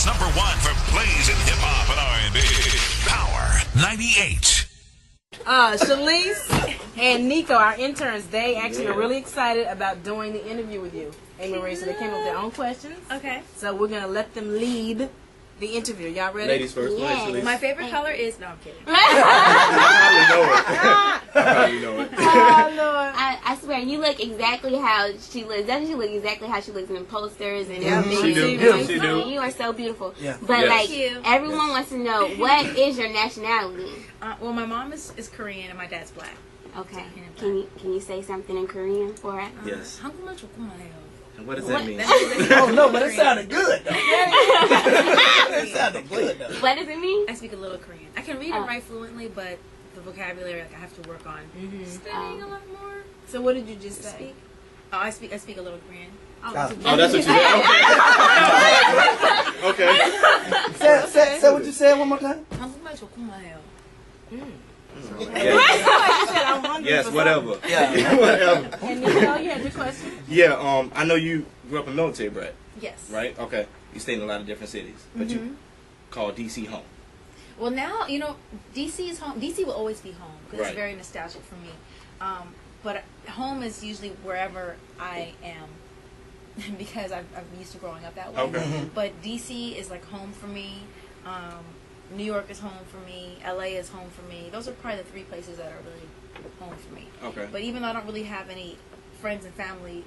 America's #1 for plays in hip-hop and R&B. Power 98. Shalise and Nico, our interns, they actually are really excited about doing the interview with you. Marie, so they came up with their own questions. Okay. So we're going to let them lead the interview. Y'all ready? Ladies first. Yes. My favorite color is... No, I'm kidding. I probably know it. Oh, Lord. I swear, you look exactly how she looks. Doesn't she look exactly how she looks in posters and everything? She do. You know, She do. You are so beautiful. Yeah. But Yes. like, Thank you. everyone wants to know, what is your nationality? Well, my mom is Korean and my dad's black. Okay. Can you say something in Korean for us? Yes. 한국말 조금만 해요. And what does that mean? Oh no, but it sounded good though. It sounded good though. What does it mean? I speak a little Korean. I can read and write fluently, but the vocabulary, like, I have to work on studying a lot more. So what did you just say? Speak. Oh, I speak a little Korean. Oh, that's what you said? Okay. Say what you said one more time. 한국말 조금만 해요. Yes, whatever. Yeah. Whatever. And Nico, you had your question? Yeah, I know you grew up in military, brat, Yes. right? Okay. You stayed in a lot of different cities, but you call DC home. Well, now, DC is home. DC will always be home because Right. it's very nostalgic for me. But home is usually wherever I am because I'm used to growing up that way. Okay. But DC is like home for me. New York is home for me. LA is home for me. Those are probably the 3 places that are really home for me. Okay. But even though I don't really have any friends and family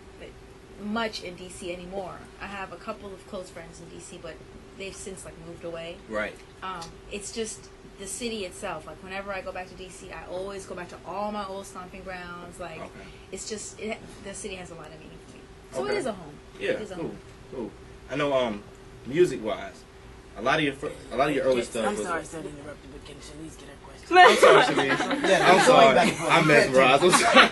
much in DC anymore, I have a couple of close friends in DC, but they've since moved away. Right. It's just the city itself. Like, whenever I go back to DC, I always go back to all my old stomping grounds. Like, it's just the city has a lot of meaning for me. So it is a home. Yeah. It is a home. Cool. I know. Music wise, a lot of your early stuff. I'm was, sorry, sir, to interrupt you, but can Shalise get her question? I'm sorry, Shalise. Yeah, I'm sorry. I'm mesmerized. I'm sorry.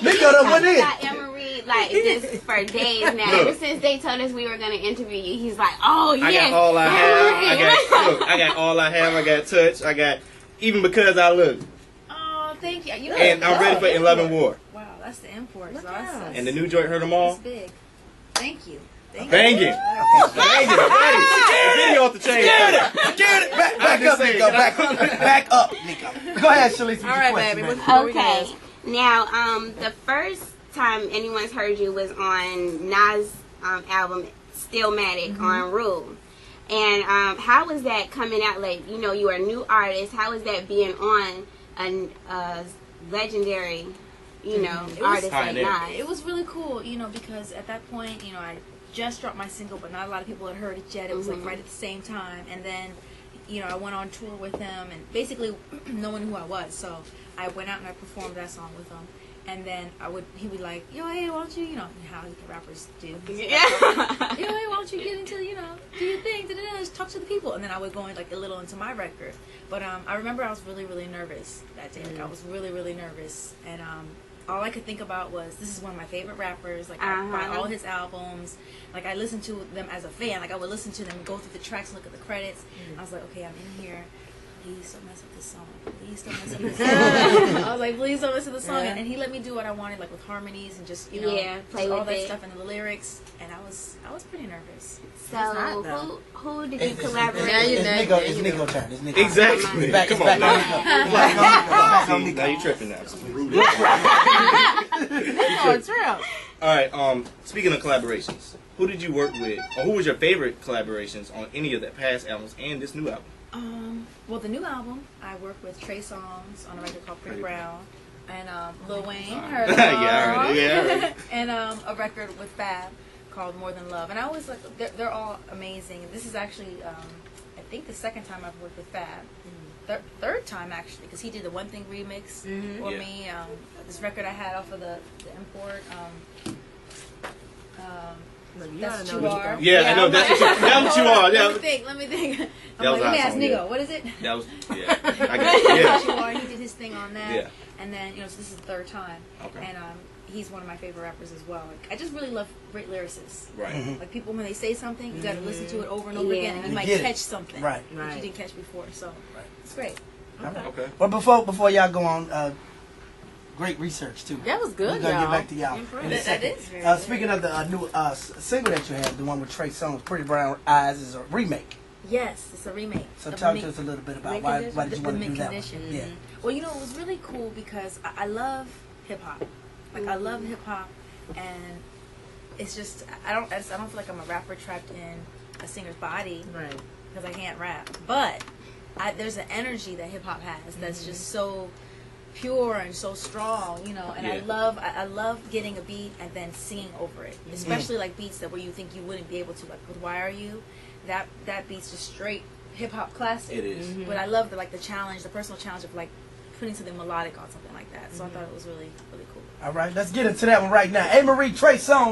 Nico done went in. got Amerie just for days now. Ever since they told us we were going to interview you, he's like, oh, yes. I got all I have. I got all I have. I got touch. I got, even because I look. Oh, thank you. And I'm ready for 11 War. Wow, that's the import. Awesome. And the new joint, Heard Them All. That's big. Thank you. Bang it. Bang it. The video off the chain. Get it. Back up, Nico. Back up, Nico. Go ahead, Shalise. All right, baby. Okay. Now, the first time anyone's heard you was on Nas' album Stillmatic on Rule. And how was that coming out? Like, you are a new artist. How was that being on a legendary, artist like Nas? It was really cool, because at that point, I just dropped my single, but not a lot of people had heard it yet. It was right at the same time. And then, I went on tour with him and basically no one knew who I was. So I went out and I performed that song with him. And then he would like, yo, hey, why don't you, how rappers do. Yo, hey, why don't you get into, do your thing, just talk to the people. And then I would go in, a little into my record. But I remember I was really, really nervous that day. I was really, really nervous. And all I could think about was, this is one of my favorite rappers. I buy all his albums. I listened to them as a fan. I would listen to them, go through the tracks, look at the credits. I was like, okay, I'm in here. Please don't mess up this song. Please don't mess up this song. I was like, please don't mess up the song. And he let me do what I wanted, with harmonies and just, play all with that it. stuff and the lyrics. And I was pretty nervous. So who did you collaborate with? It's Nico's turn. It's Nico. Exactly. Come on now. Now you tripping now. It's real. All right. Speaking of collaborations, who did you work with, or who was your favorite collaborations on any of the past albums and this new album? Well, the new album, I worked with Trey Songz on a record called Pretty Brown, and Lil Wayne, heard it. Yeah, I heard it. And a record with Fab called More Than Love. And I always they're all amazing. This is actually, I think, the second time I've worked with Fab. Third time, actually, because he did the One Thing remix for me. This record I had off of the import. That's what you are. Yeah, I know. That's what you are. Yeah. Let me think. Let me ask Nico. What is it? That was, That's what you are. He did his thing on that. Yeah. And then, so this is the third time. Okay. And he's one of my favorite rappers as well. I just really love great lyricists. Right. People, when they say something, you got to listen to it over and over again, and you might catch something that you didn't catch before. So it's great. Okay. But before y'all go on, Great research too. That was good, We're gonna y'all. get back to y'all Impressed. in a That second. is very Speaking of the new single that you have, the one with Trey Songz, "Pretty Brown Eyes," is a remake. Yes, it's a remake. So of talk Mint- to us a little bit about Mint why Condition? did you the want to do Mint that Condition. one? Yeah. Well, you know, it was really cool because I love hip hop. Like I love hip hop, and it's just I don't feel like I'm a rapper trapped in a singer's body Right. because I can't rap. But there's an energy that hip hop has that's just so pure and so strong, you know. And Yeah. I love getting a beat and then singing over it, especially like beats that where you think you wouldn't be able to, like with "Why Are You," that beat's just straight hip hop classic. It is. But I love the challenge, the personal challenge of like putting something melodic on something like that. So I thought it was really, really cool. All right, let's get into that one right now. Amerie, Trey Songz.